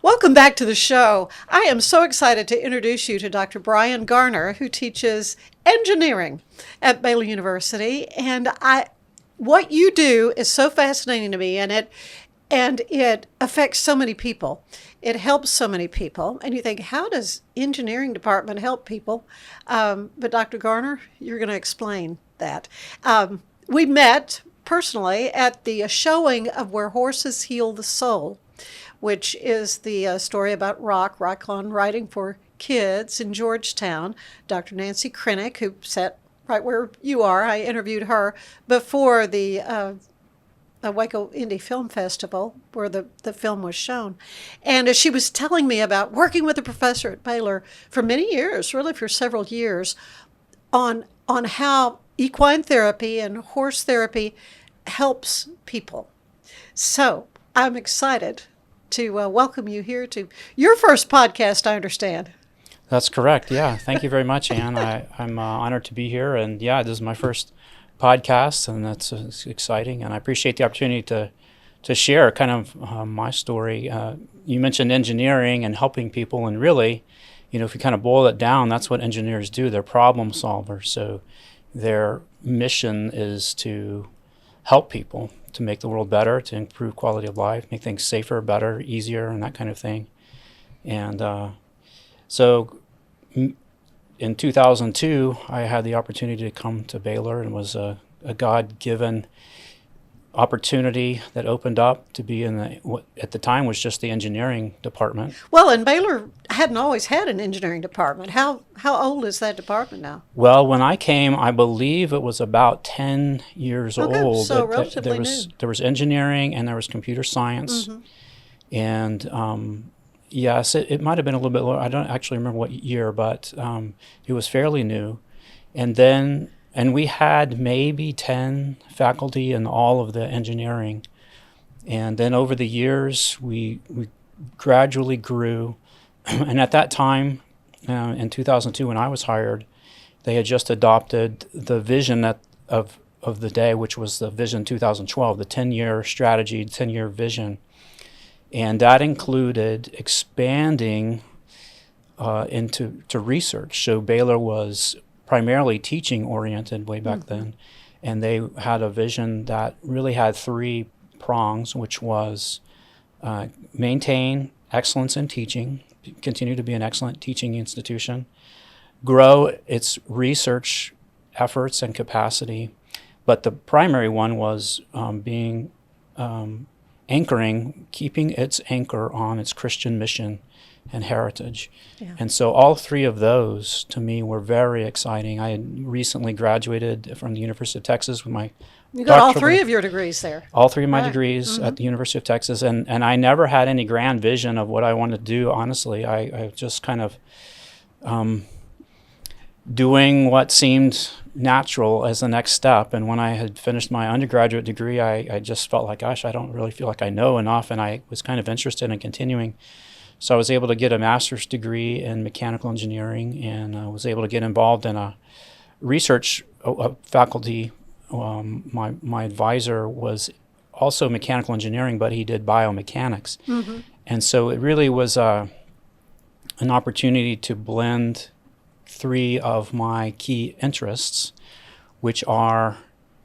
Welcome back to the show. I am so excited to introduce you to Dr. Brian Garner, who teaches engineering at Baylor University. And what you do is so fascinating to me, and it affects so many people. It helps so many people. And you think, how does engineering department help people? But Dr. Garner, you're going to explain that. We met personally at the showing of Where Horses Heal the Soul, which is the story about rock on writing for kids in Georgetown. Dr. Nancy Krennick, who sat right where you are, I interviewed her before the Waco Indie Film Festival, where the film was shown. And as she was telling me about working with a professor at Baylor for many years, really for several years, on how equine therapy and horse therapy helps people. So I'm excited to welcome you here to your first podcast, I understand. That's correct. Yeah. Thank you very much, Ann. I'm honored to be here. And yeah, this is my first podcast, and that's exciting. And I appreciate the opportunity to share kind of my story. You mentioned engineering and helping people. And really, if you kind of boil it down, that's what engineers do. They're problem solvers. So their mission is to help people, to make the world better, to improve quality of life, make things safer, better, easier, and that kind of thing. And so in 2002, I had the opportunity to come to Baylor, and it was a God-given opportunity that opened up to be in what at the time was just the engineering department. Well, and Baylor hadn't always had an engineering department. How old is that department now? Well, when I came, I believe it was about 10 years old. So relatively new. There was engineering and there was computer science. Mm-hmm. And yes, it might have been a little bit lower. I don't actually remember what year, but it was fairly new. And we had maybe 10 faculty in all of the engineering. And then over the years, we gradually grew. And at that time, in 2002, when I was hired, they had just adopted the vision of the day, which was the Vision 2012, the 10-year strategy, 10-year vision. And that included expanding into research. So Baylor was primarily teaching oriented way back then, and they had a vision that really had three prongs, which was maintain excellence in teaching, continue to be an excellent teaching institution, grow its research efforts and capacity, but the primary one was keeping its anchor on its Christian mission and heritage. Yeah. And so all three of those, to me, were very exciting. I had recently graduated from the University of Texas with my You got all three of your degrees there. All three of my degrees at the University of Texas. And I never had any grand vision of what I wanted to do, honestly. I just kind of doing what seemed natural as the next step. And when I had finished my undergraduate degree, I just felt like, gosh, I don't really feel like I know enough. And I was kind of interested in continuing. So I was able to get a master's degree in mechanical engineering, and I was able to get involved in a research faculty. My advisor was also mechanical engineering, but he did biomechanics. Mm-hmm. And so it really was an opportunity to blend three of my key interests, which are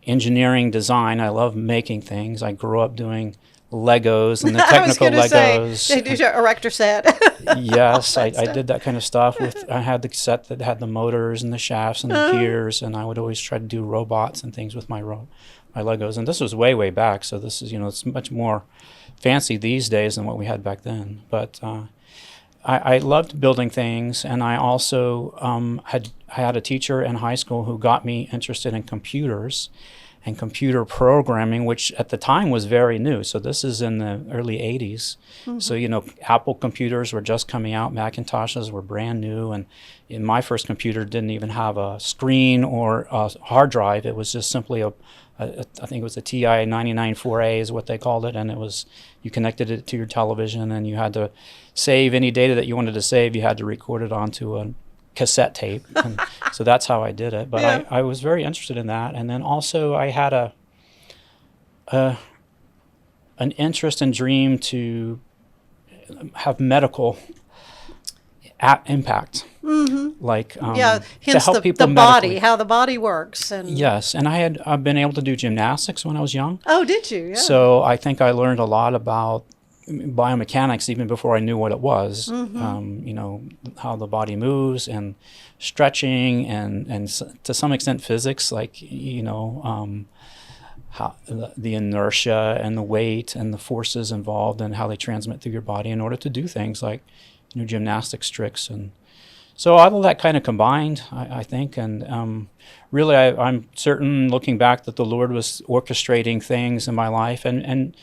engineering design. I love making things. I grew up doing Legos and the technical Legos. They do your erector set. Yes, I did that kind of stuff. I had the set that had the motors and the shafts and the gears, and I would always try to do robots and things with my Legos. And this was way back, so this is it's much more fancy these days than what we had back then. But I loved building things, and I also had a teacher in high school who got me interested in computers and computer programming, which at the time was very new. So this is in the early 80s. Mm-hmm. So, Apple computers were just coming out. Macintoshes were brand new. And my first computer didn't even have a screen or a hard drive. It was just simply I think it was a TI 994A is what they called it. And you connected it to your television, and you had to save any data that you wanted to save. You had to record it onto a cassette tape, and so that's how I did it. But yeah. I was very interested in that, and then also I had an interest and dream to have medical impact. Like to hence help the people body, medically. how the body works. And Yes, and I've been able to do gymnastics when I was young. oh, did you? Yeah. So I think I learned a lot about biomechanics even before I knew what it was. How the body moves and stretching and to some extent physics, like how the inertia and the weight and the forces involved and how they transmit through your body in order to do things like gymnastics tricks. And so all of that kind of combined, I think, and really I'm certain looking back that the Lord was orchestrating things in my life. And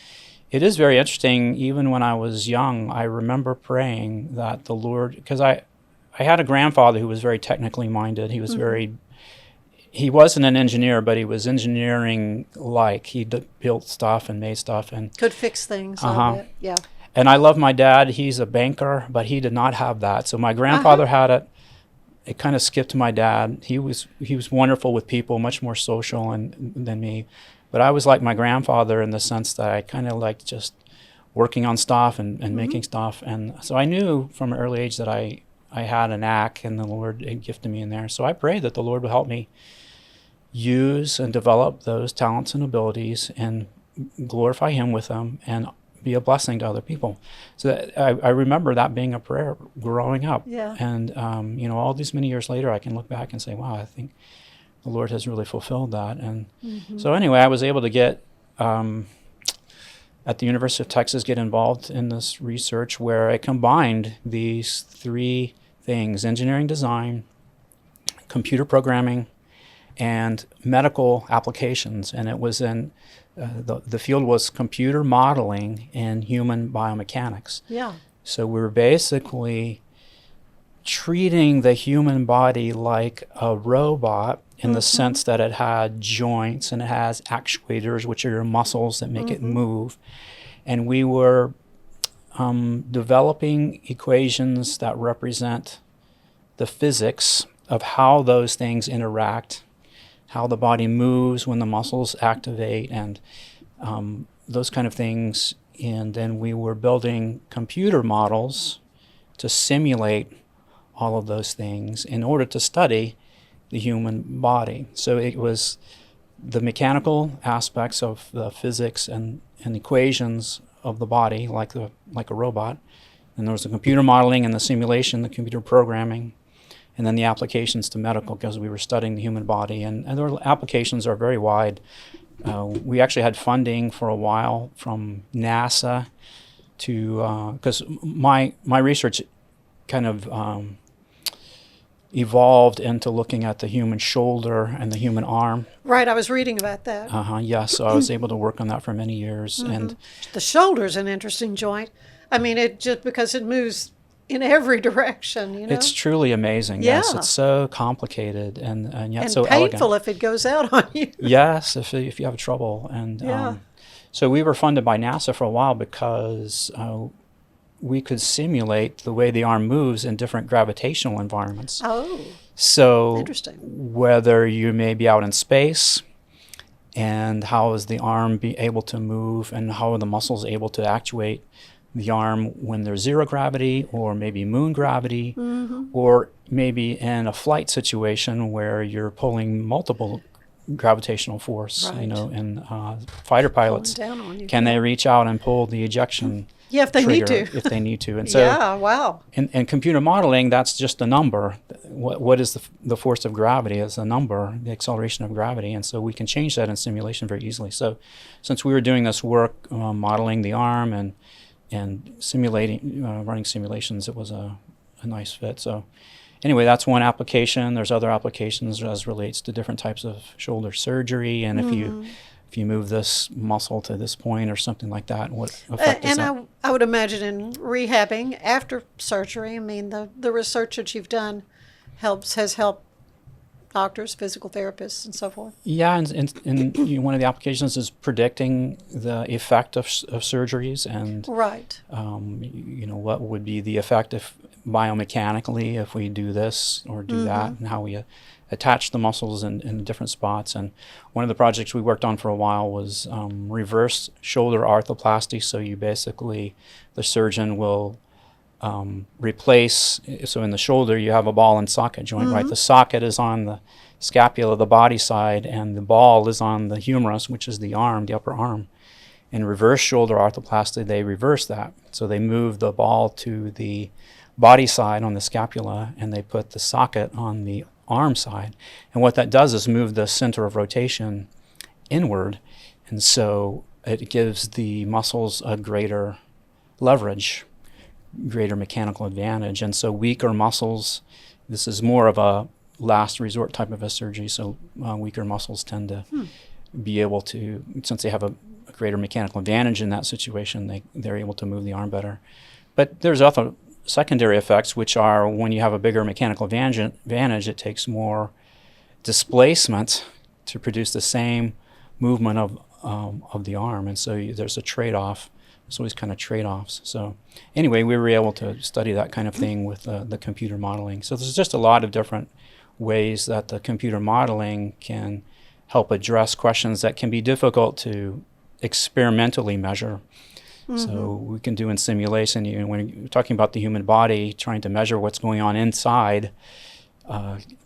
it is very interesting, even when I was young, I remember praying that the Lord, because I had a grandfather who was very technically minded. He was he wasn't an engineer, but he was engineering like. He built stuff and made stuff. And could fix things a bit. Yeah. And I love my dad. He's a banker, but he did not have that. So my grandfather had it. It kind of skipped my dad. He was wonderful with people, much more social than me. But I was like my grandfather in the sense that I kind of liked just working on stuff and making stuff. And so I knew from an early age that I had a knack, and the Lord had gifted me in there. So I prayed that the Lord would help me use and develop those talents and abilities and glorify Him with them and be a blessing to other people. So I remember that being a prayer growing up. Yeah. And, all these many years later, I can look back and say, wow, I think the Lord has really fulfilled that. And so anyway, I was able to get, at the University of Texas, get involved in this research where I combined these three things: engineering design, computer programming, and medical applications. And it was in the field was computer modeling and human biomechanics. Yeah. So we were basically treating the human body like a robot in the sense that it had joints and it has actuators, which are your muscles that make it move. And we were developing equations that represent the physics of how those things interact, how the body moves when the muscles activate, and those kind of things. And then we were building computer models to simulate all of those things in order to study the human body. So it was the mechanical aspects of the physics and equations of the body, like a robot. And there was the computer modeling and the simulation, the computer programming, and then the applications to medical, because we were studying the human body. And their applications are very wide. We actually had funding for a while from NASA to, because my research kind of evolved into looking at the human shoulder and the human arm. Right, I was reading about that. Yes, so I was able to work on that for many years. And the shoulder's an interesting joint. I mean, it just because it moves in every direction, It's truly amazing. Yeah. Yes, it's so complicated and yet and so painful elegant. if it goes out on you. Yes, if you have trouble. And so we were funded by NASA for a while because we could simulate the way the arm moves in different gravitational environments. Oh, So interesting. whether you may be out in space, and how is the arm be able to move, and how are the muscles able to actuate the arm when there's zero gravity, or maybe moon gravity, or maybe in a flight situation where you're pulling multiple gravitational force. Right. And fighter pilots, Down on you. can they reach out and pull the ejection Yeah, if they need trigger to. if they need to? And so Yeah, wow. in computer modeling, that's just a number. What is the force of gravity is a number, the acceleration of gravity. And so we can change that in simulation very easily. So since we were doing this work, modeling the arm and simulating, running simulations, it was a nice fit. So anyway, that's one application. There's other applications as relates to different types of shoulder surgery. And if you move this muscle to this point or something like that, what effect is that? And I would imagine in rehabbing after surgery, I mean, the research that you've done has helped doctors, physical therapists, and so forth. Yeah, and one of the applications is predicting the effect of surgeries and Right. What would be the effect if biomechanically if we do this or do that, and how we attach the muscles in different spots. And one of the projects we worked on for a while was reverse shoulder arthroplasty. So you basically, the surgeon will replace, so in the shoulder you have a ball and socket joint, right? The socket is on the scapula, the body side, and the ball is on the humerus, which is the arm, the upper arm. In reverse shoulder arthroplasty, they reverse that. So they move the ball to the body side on the scapula, and they put the socket on the arm side. And what that does is move the center of rotation inward, and so it gives the muscles a greater leverage, greater mechanical advantage. And so weaker muscles, this is more of a last resort type of a surgery, so weaker muscles tend to be able to, since they have a greater mechanical advantage in that situation, they're able to move the arm better. But there's other secondary effects, which are when you have a bigger mechanical advantage, it takes more displacement to produce the same movement of the arm, and so there's a trade-off. There's always kind of trade-offs. So anyway, we were able to study that kind of thing with the computer modeling. So there's just a lot of different ways that the computer modeling can help address questions that can be difficult to experimentally measure. So we can do in simulation, when you're talking about the human body, trying to measure what's going on inside,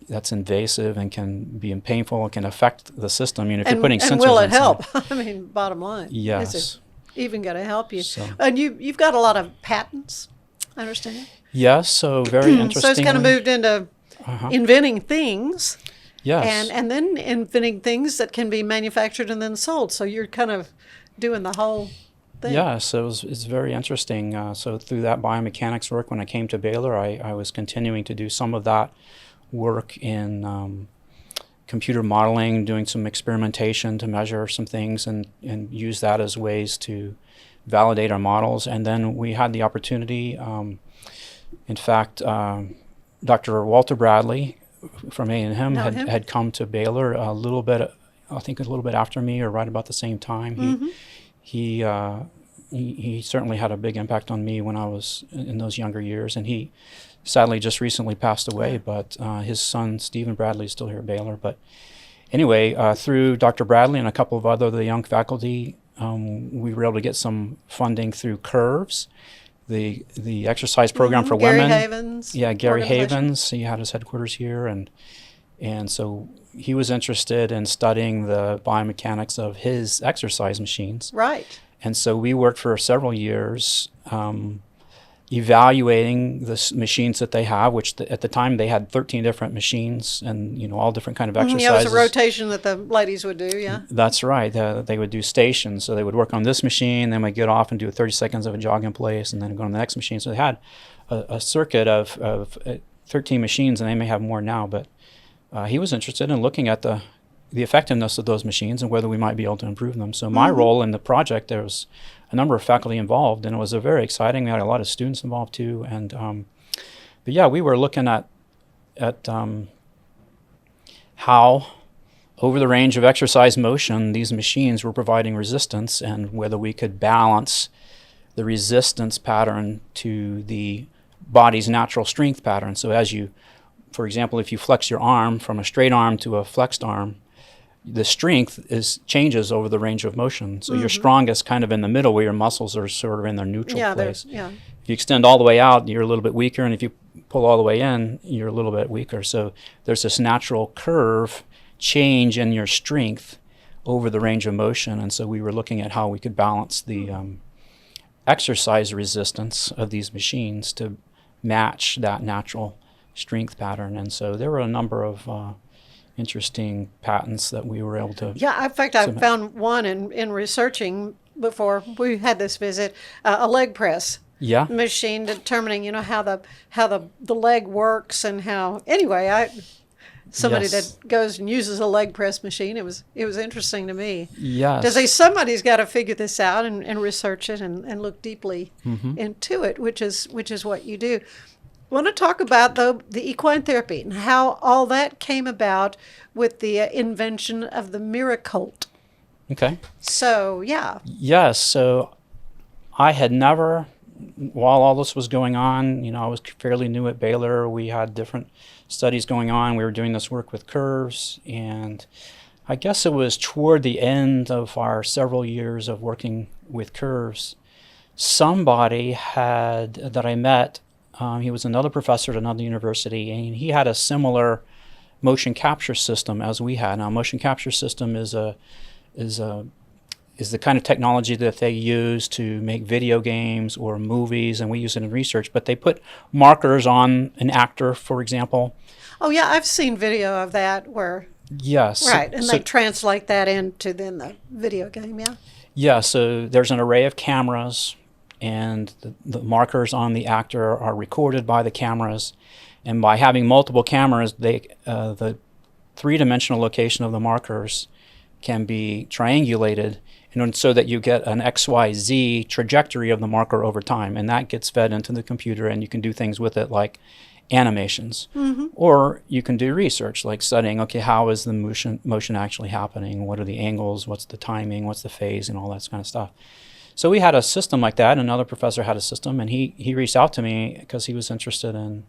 that's invasive and can be painful and can affect the system. If you're putting sensors and will it inside, help? I mean, bottom line. yes. Is it even going to help you? So. And you've got a lot of patents, I understand. Yes, so very interesting. So it's kind of moved into inventing things. Yes. And then inventing things that can be manufactured and then sold. So you're kind of doing the whole thing. Yeah, so it's very interesting. So through that biomechanics work, when I came to Baylor, I was continuing to do some of that work in computer modeling, doing some experimentation to measure some things and use that as ways to validate our models. And then we had the opportunity, in fact, Dr. Walter Bradley from A&M had come to Baylor a little bit after me, or right about the same time. He certainly had a big impact on me when I was in those younger years, and he sadly just recently passed away, but his son Stephen Bradley is still here at Baylor. But anyway, through Dr. Bradley and a couple of the young faculty, we were able to get some funding through Curves, the exercise program for Gary women. Havens. Yeah, Gary Havens. He had his headquarters here, and so he was interested in studying the biomechanics of his exercise machines. Right. And so we worked for several years evaluating the machines that they have, which at the time they had 13 different machines and all different kind of exercises. Yeah, it was a rotation that the ladies would do, yeah. That's right. They would do stations. So they would work on this machine, then we'd get off and do 30 seconds of a jog in place, and then go on the next machine. So they had a circuit of 13 machines, and they may have more now, but he was interested in looking at the effectiveness of those machines and whether we might be able to improve them. So my role in the project, there was a number of faculty involved, and it was very exciting. We had a lot of students involved too. And but yeah, we were looking at how over the range of exercise motion these machines were providing resistance, and whether we could balance the resistance pattern to the body's natural strength pattern. So as you, for example, if you flex your arm from a straight arm to a flexed arm, the strength changes over the range of motion. So you're strongest kind of in the middle, where your muscles are sort of in their neutral place. Yeah. If you extend all the way out, you're a little bit weaker, and if you pull all the way in, you're a little bit weaker. So there's this natural curve change in your strength over the range of motion, and so we were looking at how we could balance the exercise resistance of these machines to match that natural strength pattern. And so there were a number of interesting patents that we were able to in fact, I found one in researching before we had this visit, a leg press machine determining, how the leg works and how. Anyway, somebody that goes and uses a leg press machine, it was interesting to me. Yes. To say somebody's got to figure this out and research it and look deeply into it, which is what you do. I want to talk about, though, the equine therapy and how all that came about with the invention of the Miracolt. Okay. So, yeah. Yes. So I had never while all this was going on, I was fairly new at Baylor. We had different studies going on. We were doing this work with curves, and I guess it was toward the end of our several years of working with curves, somebody that I met, he was another professor at another university, and he had a similar motion capture system as we had. Now, motion capture system is the kind of technology that they use to make video games or movies, and we use it in research. But they put markers on an actor, for example. Oh, yeah, I've seen video of that where... Yes. Right, and they translate that into then the video game, yeah? Yeah, so there's an array of cameras, and the markers on the actor are recorded by the cameras. And by having multiple cameras, the three-dimensional location of the markers can be triangulated so that you get an XYZ trajectory of the marker over time. And that gets fed into the computer, and you can do things with it like animations. Mm-hmm. Or you can do research, like studying, okay, how is the motion actually happening? What are the angles? What's the timing? What's the phase? And all that kind of stuff. So we had a system like that. Another professor had a system, and he reached out to me because he was interested in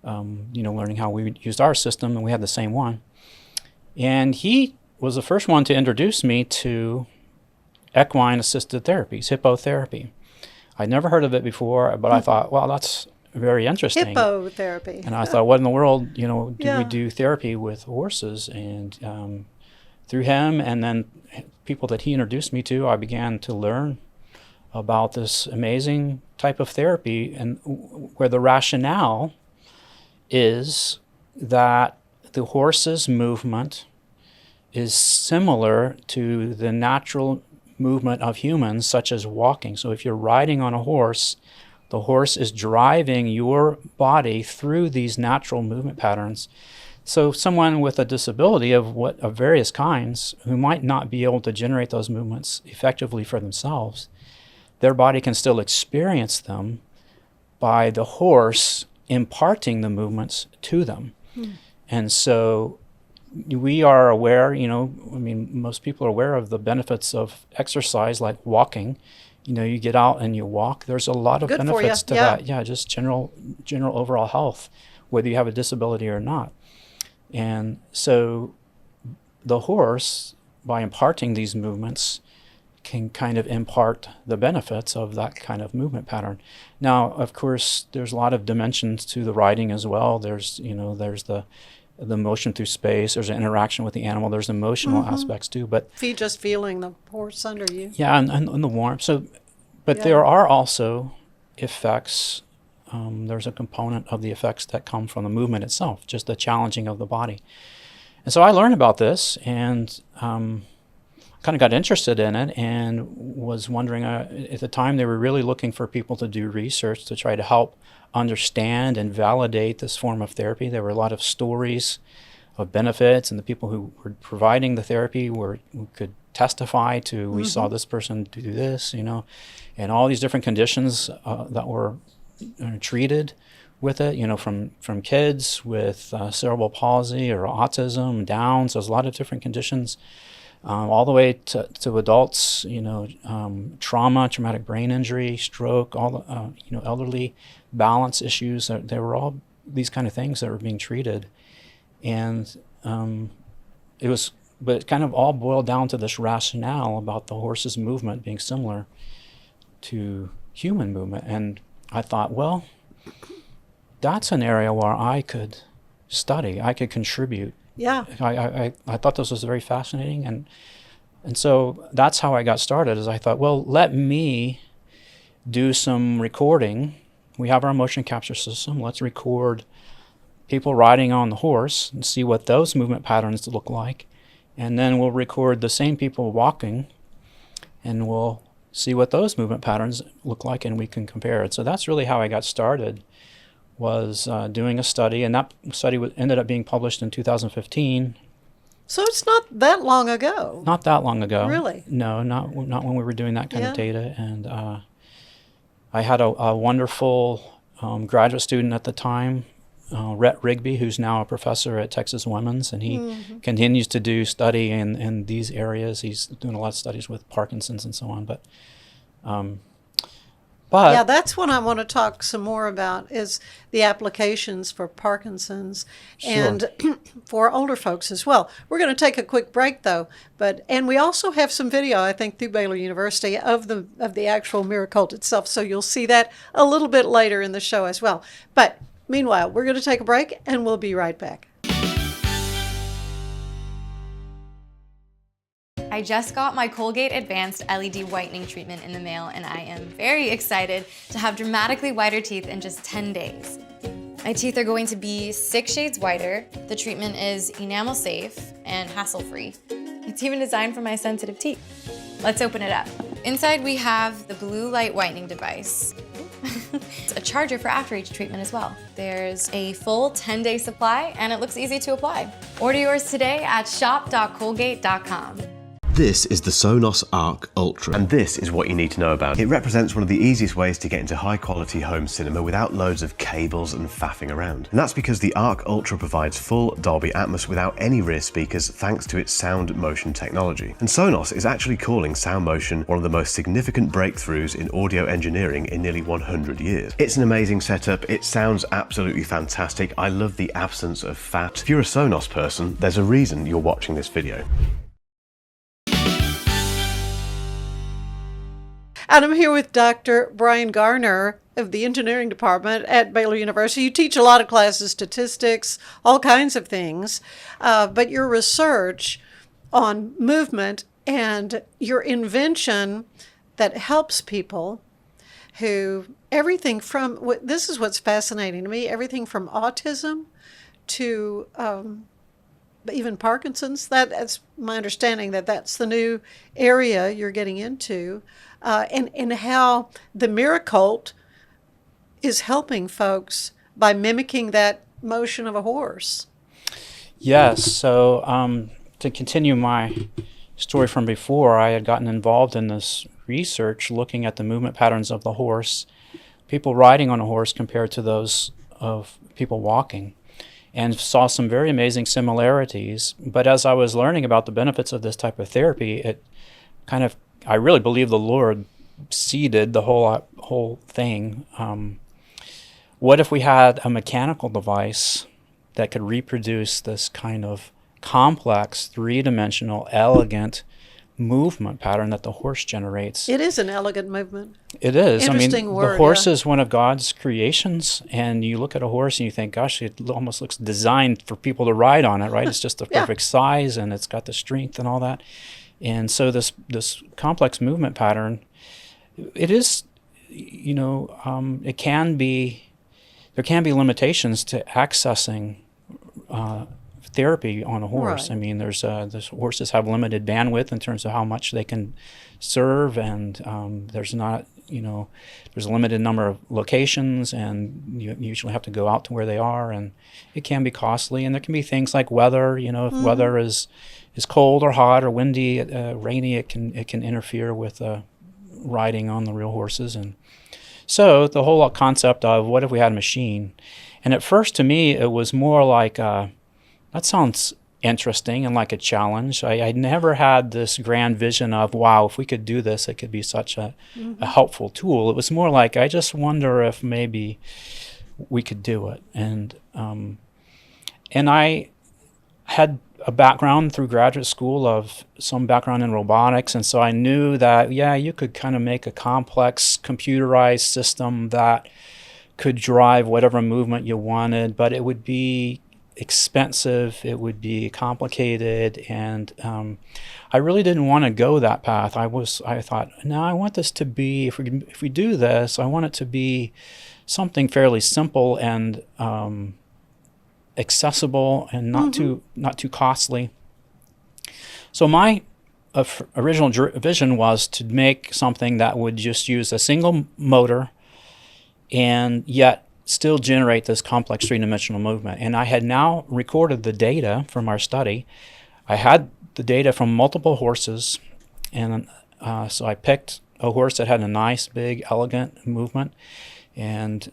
learning how we used our system, and we had the same one. And he was the first one to introduce me to equine-assisted therapies, hippotherapy. I'd never heard of it before, but I thought, well, that's very interesting. Hippotherapy. And I thought, what in the world, do we do therapy with horses? And through him and then people that he introduced me to, I began to learn about this amazing type of therapy, and where the rationale is that the horse's movement is similar to the natural movement of humans, such as walking. So if you're riding on a horse, the horse is driving your body through these natural movement patterns. So someone with a disability of various kinds, who might not be able to generate those movements effectively for themselves, their body can still experience them by the horse imparting the movements to them. And so we are aware, most people are aware of the benefits of exercise, like walking. You get out and you walk. There's a lot of benefits to that. Yeah, just general overall health, whether you have a disability or not. And so the horse, by imparting these movements, can kind of impart the benefits of that kind of movement pattern. Now, of course, there's a lot of dimensions to the riding as well. There's the motion through space. There's an interaction with the animal. There's emotional aspects too. But just feeling the horse under you. Yeah, and the warmth. But there are also effects. There's a component of the effects that come from the movement itself, just the challenging of the body. And so I learned about this, and kind of got interested in it, and was wondering, at the time they were really looking for people to do research to try to help understand and validate this form of therapy. There were a lot of stories of benefits, and the people who were providing the therapy who could testify to, we saw this person do this, and all these different conditions that were treated with it, from kids with cerebral palsy or autism, Downs. There's a lot of different conditions, all the way to adults, trauma, traumatic brain injury, stroke, all the, elderly balance issues. There were all these kind of things that were being treated. And but it kind of all boiled down to this rationale about the horse's movement being similar to human movement. And I thought, well, that's an area where I could study, I could contribute. Yeah. I thought this was very fascinating. And so that's how I got started, is I thought, well, let me do some recording. We have our motion capture system. Let's record people riding on the horse and see what those movement patterns look like. And then we'll record the same people walking, and we'll see what those movement patterns look like, and we can compare it. So that's really how I got started, was doing a study, and that study ended up being published in 2015. So it's not that long ago. Not that long ago. Really? No, not when we were doing that kind of data. And I had a wonderful graduate student at the time, Rhett Rigby, who's now a professor at Texas Women's, and he continues to do study in these areas. He's doing a lot of studies with Parkinson's and so on. But But Yeah, that's what I want to talk some more about is the applications for Parkinson's and for older folks as well. We're going to take a quick break though, and we also have some video, I think, through Baylor University of the actual Miracult itself. So you'll see that a little bit later in the show as well. But meanwhile, we're going to take a break and we'll be right back. I just got my Colgate Advanced LED Whitening Treatment in the mail, and I am very excited to have dramatically whiter teeth in just 10 days. My teeth are going to be 6 shades whiter. The treatment is enamel safe and hassle-free. It's even designed for my sensitive teeth. Let's open it up. Inside we have the blue light whitening device. It's a charger for after each treatment as well. There's a full 10-day supply, and it looks easy to apply. Order yours today at shop.colgate.com. This is the Sonos Arc Ultra, and this is what you need to know about. It represents one of the easiest ways to get into high quality home cinema without loads of cables and faffing around. And that's because the Arc Ultra provides full Dolby Atmos without any rear speakers thanks to its sound motion technology. And Sonos is actually calling sound motion one of the most significant breakthroughs in audio engineering in nearly 100 years. It's an amazing setup, it sounds absolutely fantastic. I love the absence of fat. If you're a Sonos person, there's a reason you're watching this video. And I'm here with Dr. Brian Garner of the engineering department at Baylor University. You teach a lot of classes, statistics, all kinds of things, but your research on movement and your invention that helps people who, everything from, this is what's fascinating to me, everything from autism to even Parkinson's. That's my understanding that's the new area you're getting into. And how the Miracult is helping folks by mimicking that motion of a horse. yes, so to continue my story from before, I had gotten involved in this research looking at the movement patterns of the horse, people riding on a horse compared to those of people walking, and saw some very amazing similarities. But as I was learning about the benefits of this type of therapy, it kind of, I really believe the Lord seeded the whole thing. What if we had a mechanical device that could reproduce this kind of complex, three-dimensional, elegant movement pattern that the horse generates? It is an elegant movement. It is. Interesting word, the horse yeah. is one of God's creations, and you look at a horse and you think, gosh, it almost looks designed for people to ride on it, right? It's just the Yeah. perfect size, and it's got the strength and all that. And so this complex movement pattern, it is, it can be, there can be limitations to accessing therapy on a horse. Right. I mean, there's horses have limited bandwidth in terms of how much they can serve, and there's not, there's a limited number of locations, and you usually have to go out to where they are, and it can be costly. And there can be things like weather. If weather is cold or hot or windy, rainy, it can interfere with riding on the real horses. And so the whole concept of what if we had a machine, and at first to me it was more like that sounds interesting and like a challenge. I never had this grand vision of, wow, if we could do this, it could be such a helpful tool. It was more like, I just wonder if maybe we could do it. And I had a background through graduate school of some background in robotics, and so I knew that, yeah, you could kind of make a complex computerized system that could drive whatever movement you wanted, but it would be expensive, it would be complicated, and I really didn't want to go that path. I thought, no, I want this to be, if we do this, I want it to be something fairly simple and accessible and not too costly. So my original vision was to make something that would just use a single motor and yet still generate this complex three-dimensional movement. And I had now recorded the data from our study. I had the data from multiple horses, and so I picked a horse that had a nice, big, elegant movement. And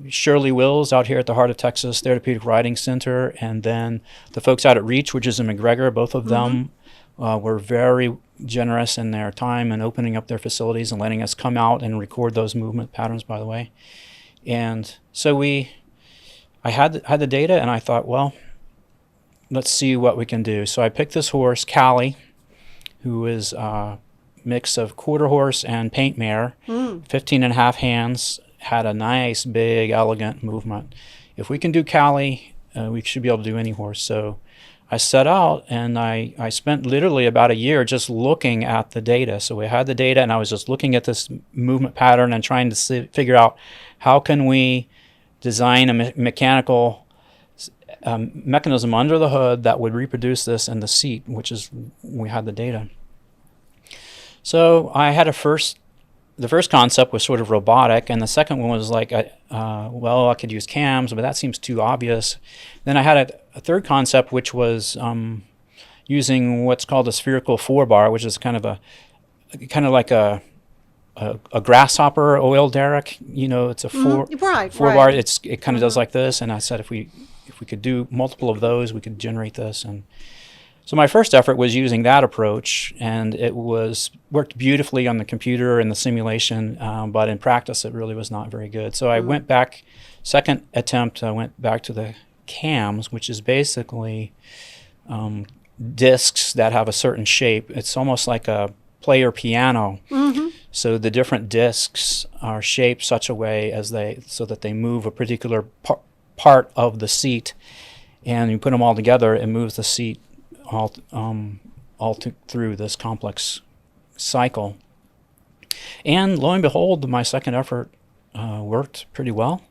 Shirley Wills out here at the Heart of Texas Therapeutic Riding Center, and then the folks out at Reach, which is in McGregor, both of them were very generous in their time and opening up their facilities and letting us come out and record those movement patterns, by the way. And so I had the data, and I thought, well, let's see what we can do. So I picked this horse, Callie, who is a mix of quarter horse and paint mare, 15 and a half hands, had a nice, big, elegant movement. If we can do Callie, we should be able to do any horse. So I set out, and I spent literally about a year just looking at the data. So we had the data, and I was just looking at this movement pattern and trying to figure out how can we design a mechanical mechanism under the hood that would reproduce this in the seat, which is, we had the data. So I had the first concept was sort of robotic, and the second one was like, well, I could use cams, but that seems too obvious. Then I had a third concept, which was using what's called a spherical four-bar, which is kind of like a grasshopper oil derrick. You know, it's a four-bar. It kind of does like this, and I said if we could do multiple of those, we could generate this. And so my first effort was using that approach, and it worked beautifully on the computer and the simulation, but in practice it really was not very good. So I went back, second attempt, I went back to the cams, which is basically discs that have a certain shape. It's almost like a player piano. So the different discs are shaped such a way so that they move a particular part of the seat, and you put them all together, it moves the seat through this complex cycle. And lo and behold, my second effort worked pretty well.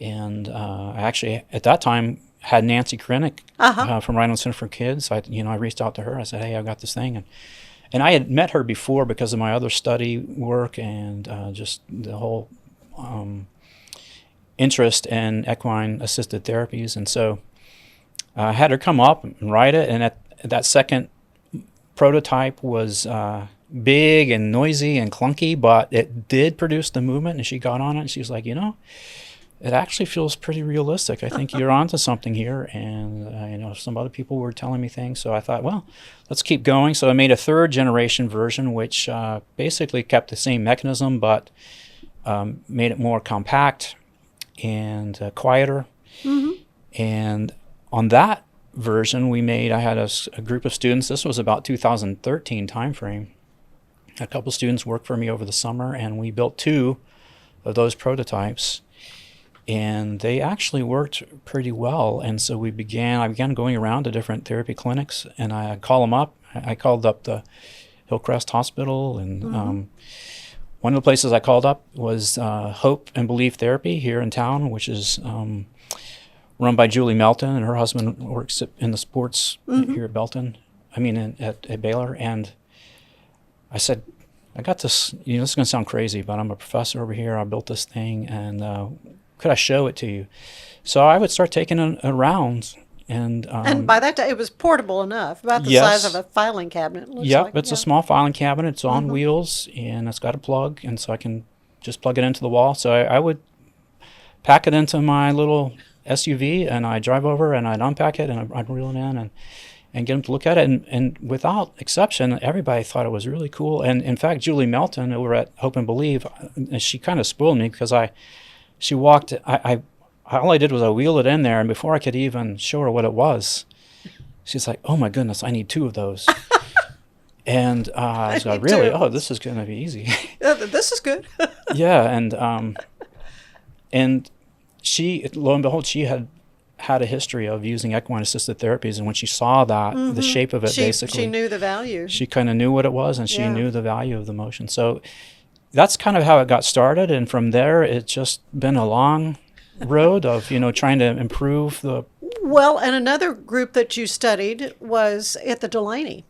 And I actually, at that time, had Nancy Krennick from Rhino Center for Kids. I reached out to her. I said, hey, I've got this thing. And I had met her before because of my other study work and just the whole interest in equine-assisted therapies. And so I had her come up and write it, and that second prototype was big and noisy and clunky, but it did produce the movement, and she got on it, and she was like, it actually feels pretty realistic. I think you're onto something here. And some other people were telling me things, so I thought, well, let's keep going. So I made a third generation version, which basically kept the same mechanism, but made it more compact and quieter. And on that version I had a group of students. This was about 2013 timeframe. A couple students worked for me over the summer, and we built 2 of those prototypes. And they actually worked pretty well. And so I began going around to different therapy clinics, and I call them up. I called up the Hillcrest Hospital, and one of the places I called up was Hope and Belief Therapy here in town, which is run by Julie Melton, and her husband works in the sports here at Belton. At Baylor. And I said, I got this, this is going to sound crazy, but I'm a professor over here. I built this thing, and could I show it to you? So I would start taking it around. And by that time, it was portable enough, about the size of a filing cabinet. It's a small filing cabinet. It's on wheels, and it's got a plug, and so I can just plug it into the wall. So I would pack it into my little SUV, and I'd drive over, and I'd unpack it, and I'd reel it in and get them to look at it. And without exception, everybody thought it was really cool. And in fact, Julie Melton over at Hope and Believe, she kind of spoiled me because she walked, all I did was I wheeled it in there, and before I could even show her what it was, she's like, oh my goodness, I need 2 of those. And I was like, really? Oh, this is going to be easy. This is good. Yeah, and she, lo and behold, she had a history of using equine-assisted therapies, and when she saw that, the shape of it, basically, she knew the value. She kind of knew what it was, and she knew the value of the motion. So that's kind of how it got started, and from there, it's just been a long road of trying to improve the. Well, and another group that you studied was at the Delaney.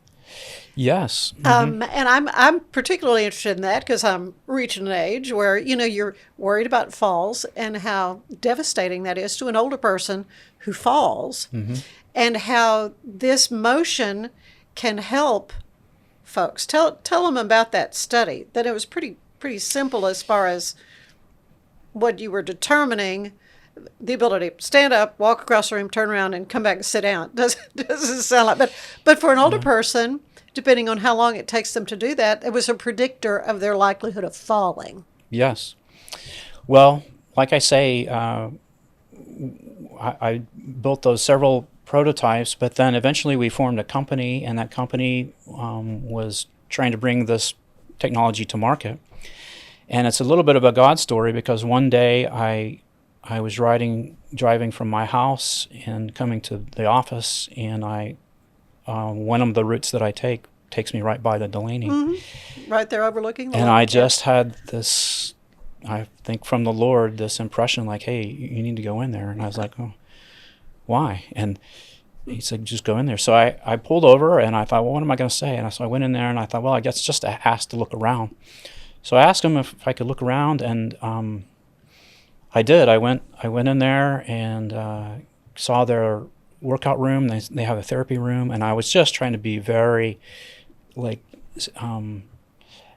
Yes. And I'm particularly interested in that because I'm reaching an age where, you're worried about falls and how devastating that is to an older person who falls, and how this motion can help folks. Tell them about that study, that it was pretty simple as far as what you were determining, the ability to stand up, walk across the room, turn around, and come back and sit down. Doesn't sound like, but for an older person depending on how long it takes them to do that, it was a predictor of their likelihood of falling. Yes. Well, like I say, I built those several prototypes, but then eventually we formed a company, and that company was trying to bring this technology to market. And it's a little bit of a God story, because one day I was driving from my house and coming to the office, and one of the routes that I take takes me right by the Delaney. Mm-hmm. Right there overlooking the And lake. I just had this, I think from the Lord, this impression like, hey, you need to go in there. And I was like, oh, why? And he said, just go in there. So I pulled over, and I thought, well, what am I going to say? And so I went in there, and I thought, well, I guess just asked to look around. So I asked him if I could look around, and I did. I went in there and saw their workout room. They have a therapy room, and I was just trying to be very,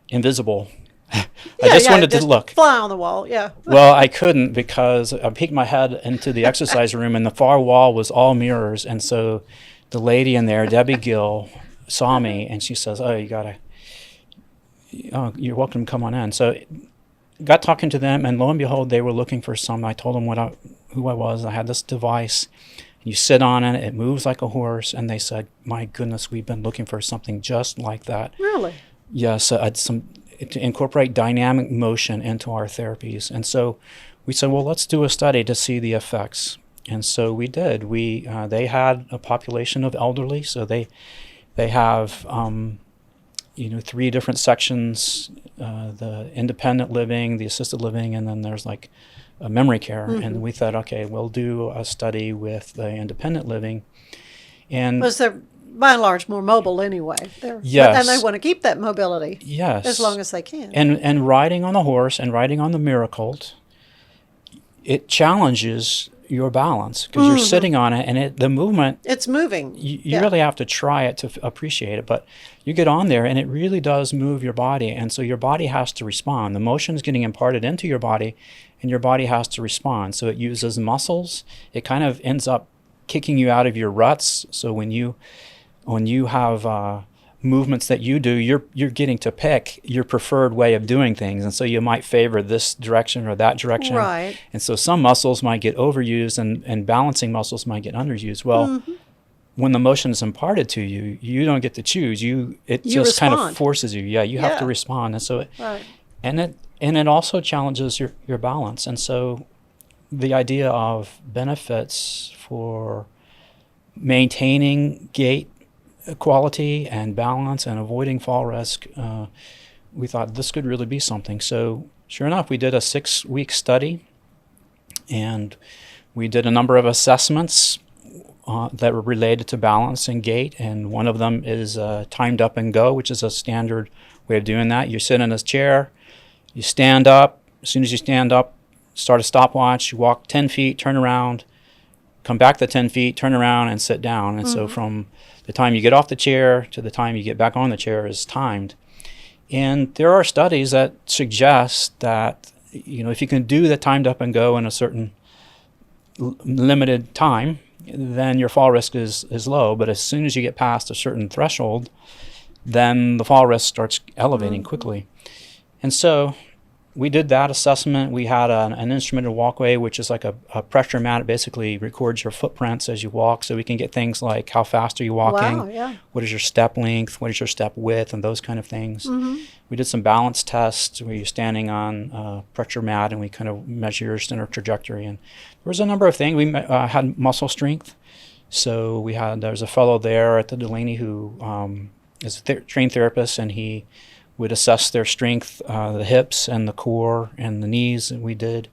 invisible. I just wanted to look. Fly on the wall, yeah. Well, I couldn't, because I peeked my head into the exercise room, and the far wall was all mirrors. And so the lady in there, Debbie Gill, saw me, and she says, oh, you're welcome to come on in. So got talking to them, and lo and behold, they were looking for something. I told them who I was. I had this device. You sit on it, it moves like a horse. And they said, my goodness, we've been looking for something just like that. Really? Yes, to incorporate dynamic motion into our therapies. And so we said, well, let's do a study to see the effects. And so we did. They had a population of elderly, so they have 3 different sections: the independent living, the assisted living, and then there's like a memory care. Mm-hmm. And we thought, okay, we'll do a study with the independent living. And was they're by and large more mobile anyway. Yes. And they want to keep that mobility. Yes. As long as they can. And riding on the horse and riding on the Miracle, it challenges your balance, because you're sitting on it, and the movement, it's moving. You really have to try it to appreciate it, but you get on there and it really does move your body, and so your body has to respond. The motion is getting imparted into your body, and your body has to respond. So it uses muscles. It kind of ends up kicking you out of your ruts. So when you have movements that you do, you're getting to pick your preferred way of doing things, and so you might favor this direction or that direction. Right. And so some muscles might get overused, and balancing muscles might get underused. Well, when the motion is imparted to you, you don't get to choose. It just respond. kind of forces you. Yeah, you have to respond. And so right. and it also challenges your balance. And so the idea of benefits for maintaining gait quality and balance and avoiding fall risk, we thought this could really be something. So sure enough, we did a 6-week study, and we did a number of assessments that were related to balance and gait, and one of them is timed up and go, which is a standard way of doing that. You sit in a chair, you stand up. As soon as you stand up, start a stopwatch, you walk 10 feet, turn around, come back the 10 feet, turn around, and sit down. And so from the time you get off the chair to the time you get back on the chair is timed. And there are studies that suggest that, if you can do the timed up and go in a certain limited time, then your fall risk is low. But as soon as you get past a certain threshold, then the fall risk starts elevating quickly. And so we did that assessment. We had an instrumented walkway, which is like a pressure mat. It basically records your footprints as you walk, so we can get things like how fast are you walking, wow, yeah. What is your step length, what is your step width, and those kind of things. We did some balance tests where you're standing on a pressure mat, and we kind of measure your center trajectory. And there was a number of things. We had muscle strength. So there's a fellow there at the Delaney who is a trained therapist, and he would assess their strength, the hips and the core and the knees, and we did.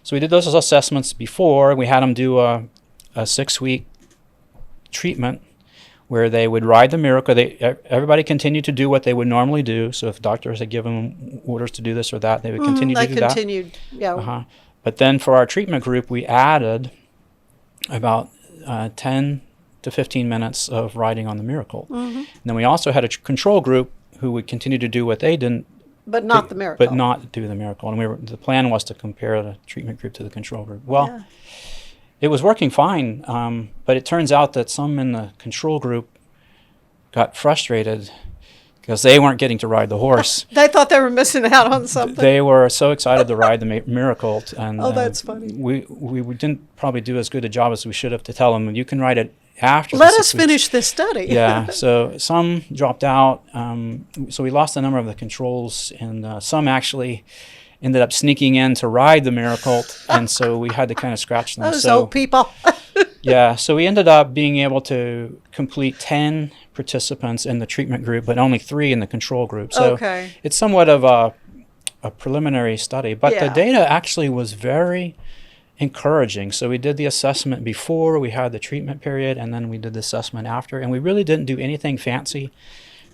So we did those assessments before. We had them do a 6-week treatment where they would ride the Miracle. Everybody continued to do what they would normally do. So if doctors had given them orders to do this or that, they would continue to do that. They continued, yeah. But then for our treatment group, we added about 10 to 15 minutes of riding on the Miracle. And then we also had a control group who would continue to do what they didn't, but not the Miracle. But not do the Miracle. And the plan was to compare the treatment group to the control group. Well, it was working fine, but it turns out that some in the control group got frustrated because they weren't getting to ride the horse. They thought they were missing out on something. They were so excited to ride the Miracle, and Oh, that's funny. We didn't probably do as good a job as we should have to tell them you can ride it after. Let the us 6 weeks. finish this study. Yeah, so some dropped out. So we lost a number of the controls, and some actually ended up sneaking in to ride the Miracle, and so we had to kind of scratch them. Those So old people. yeah, so we ended up being able to complete 10 participants in the treatment group, but only 3 in the control group. So Okay. it's somewhat of a preliminary study, but the Yeah. data actually was very encouraging. So we did the assessment before we had the treatment period, and then we did the assessment after, and we really didn't do anything fancy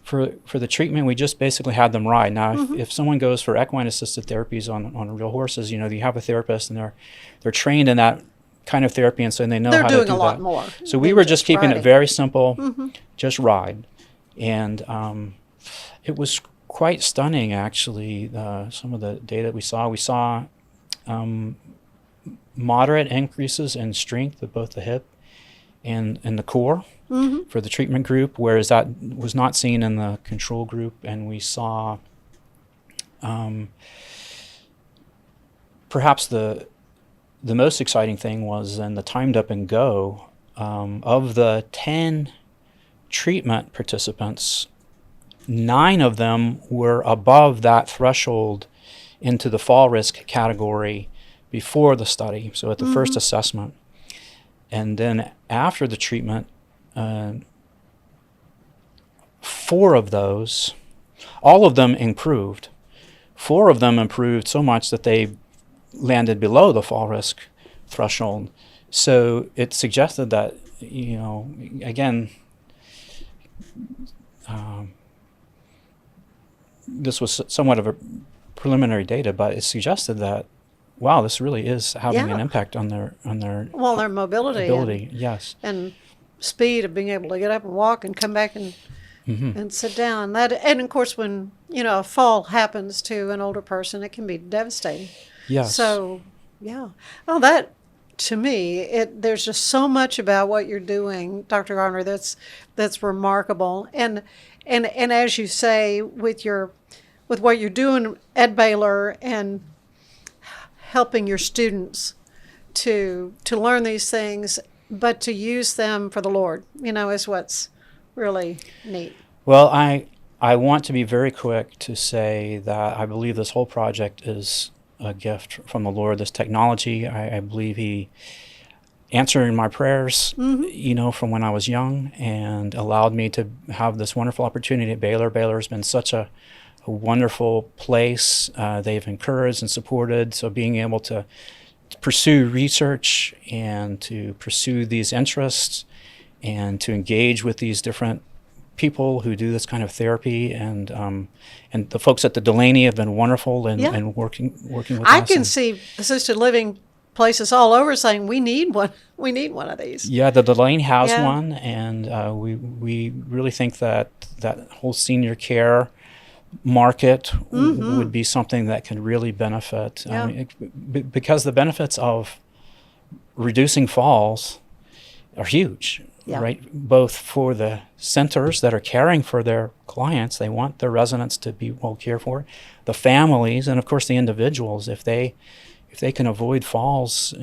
for the treatment. We just basically had them ride. Now, if someone goes for equine assisted therapies on real horses, you have a therapist, and they're trained in that kind of therapy, and so they know They're how to doing do a lot that. more So we than were just just keeping riding. it very simple, just ride, and it was quite stunning actually. Some of the data we saw moderate increases in strength of both the hip and the core for the treatment group, whereas that was not seen in the control group. And we saw perhaps the most exciting thing was in the timed up and go. Of the 10 treatment participants, 9 of them were above that threshold into the fall risk category before the study, so at the first assessment. And then after the treatment, 4 of those, all of them improved. 4 of them improved so much that they landed below the fall risk threshold. So it suggested that, again, this was somewhat of a preliminary data, but it suggested that, wow, this really is having an impact on their Well, their mobility. ability. Yes. And speed of being able to get up and walk and come back and sit down. And of course, when a fall happens to an older person, it can be devastating. Yes. So, yeah. Oh, that to me, there's just so much about what you're doing, Dr. Garner, that's remarkable. And as you say, with what you're doing at Baylor and helping your students to learn these things, but to use them for the Lord, is what's really neat. Well, I want to be very quick to say that I believe this whole project is a gift from the Lord. This technology, I believe He answered my prayers, from when I was young, and allowed me to have this wonderful opportunity at Baylor. Baylor has been such a wonderful place. They've encouraged and supported. So being able to pursue research and to pursue these interests and to engage with these different people who do this kind of therapy, and the folks at the Delaney have been wonderful and working with us. I can see assisted living places all over saying we need one. We need one of these. Yeah, the Delaney has Yeah. one, and we really think that whole senior care market would be something that can really benefit, because the benefits of reducing falls are huge. Yeah. Right, both for the centers that are caring for their clients, they want their residents to be well cared for, the families, and of course the individuals. If they can avoid falls,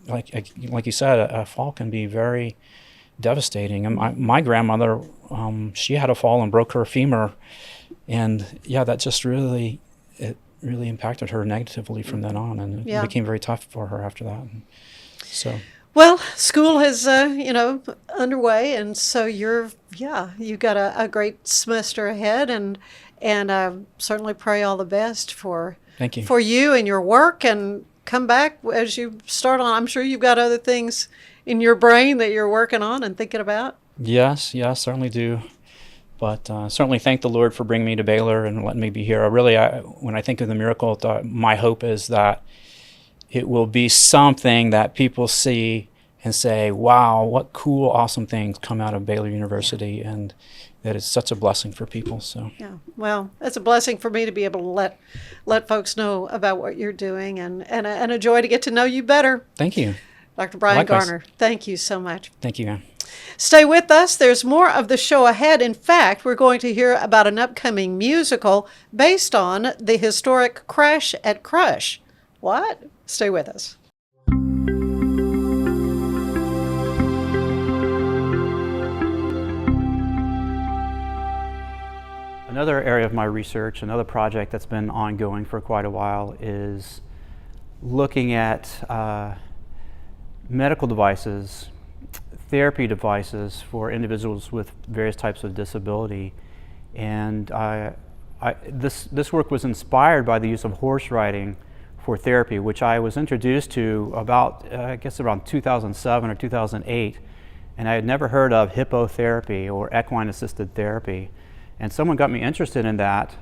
like you said, a fall can be very devastating. And my grandmother, she had a fall and broke her femur, and that just really impacted her negatively from then on, and it became very tough for her after that. So. Well, school is, underway, and so you've got a great semester ahead, and certainly pray all the best for Thank you. for you and your work, and come back as you start on. I'm sure you've got other things in your brain that you're working on and thinking about. Yes, certainly do. But certainly thank the Lord for bringing me to Baylor and letting me be here. When I think of the Miracle, my hope is that it will be something that people see and say, wow, what cool, awesome things come out of Baylor University, and that is such a blessing for people. So Yeah, well, it's a blessing for me to be able to let folks know about what you're doing, and a joy to get to know you better. thank you. Dr. Brian Likewise. Garner, thank you so much. Thank you, Ann. Stay with us. There's more of the show ahead. In fact, we're going to hear about an upcoming musical based on the historic Crash at Crush. What? Stay with us. Another area of my research, another project that's been ongoing for quite a while, is looking at medical devices, therapy devices for individuals with various types of disability. And this work was inspired by the use of horse riding for therapy, which I was introduced to about, I guess around 2007 or 2008. And I had never heard of hippotherapy or equine assisted therapy. And someone got me interested in that.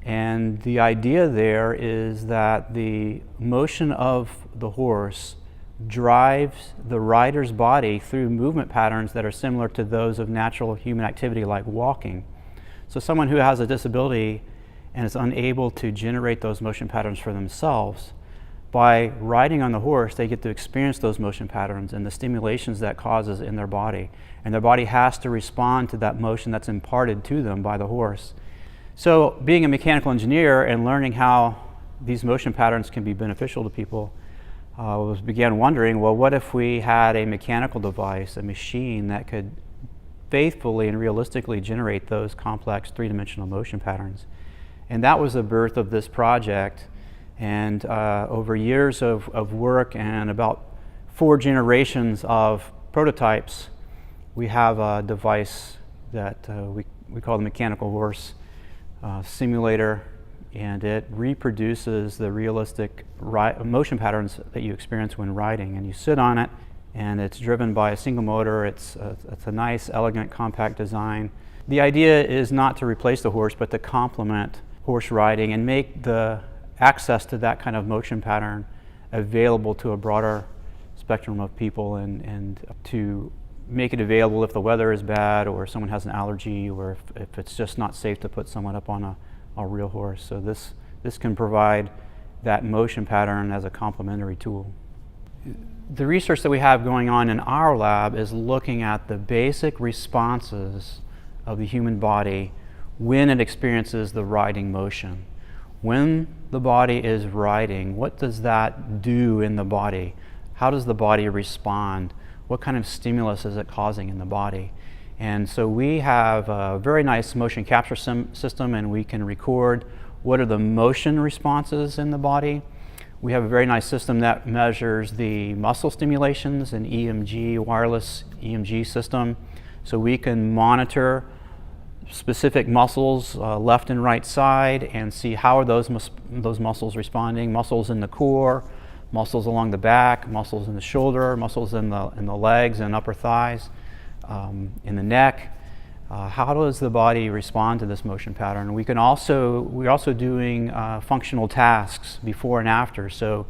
And the idea there is that the motion of the horse drives the rider's body through movement patterns that are similar to those of natural human activity like walking. So someone who has a disability and is unable to generate those motion patterns for themselves, by riding on the horse, they get to experience those motion patterns and the stimulations that causes in their body. And their body has to respond to that motion that's imparted to them by the horse. So being a mechanical engineer and learning how these motion patterns can be beneficial to people, began wondering, well, what if we had a mechanical device, a machine that could faithfully and realistically generate those complex three-dimensional motion patterns? And that was the birth of this project. And over years of work and about 4 generations of prototypes, we have a device that we call the mechanical horse simulator, and it reproduces the realistic motion patterns that you experience when riding. And you sit on it, and it's driven by a single motor. It's a nice, elegant, compact design. The idea is not to replace the horse, but to complement horse riding and make the access to that kind of motion pattern available to a broader spectrum of people, and to make it available if the weather is bad or someone has an allergy, or if it's just not safe to put someone up on a real horse. So this can provide that motion pattern as a complementary tool. The research that we have going on in our lab is looking at the basic responses of the human body when it experiences the riding motion. When the body is riding, what does that do in the body? How does the body respond? What kind of stimulus is it causing in the body? And so we have a very nice motion capture system, and we can record what are the motion responses in the body. We have a very nice system that measures the muscle stimulations, an EMG, wireless EMG system. So we can monitor specific muscles, left and right side, and see how are those muscles responding. Muscles in the core, muscles along the back, muscles in the shoulder, muscles in the legs and upper thighs, in the neck. How does the body respond to this motion pattern? We're also doing functional tasks before and after. So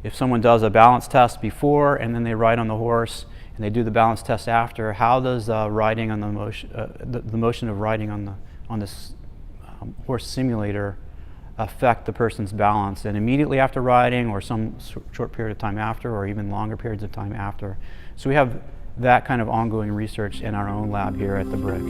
if someone does a balance test before and then they ride on the horse and they do the balance test after, how does riding on the motion of riding on this horse simulator affect the person's balance? And immediately after riding, or some short period of time after, or even longer periods of time after. So we have that kind of ongoing research in our own lab here at the Brick.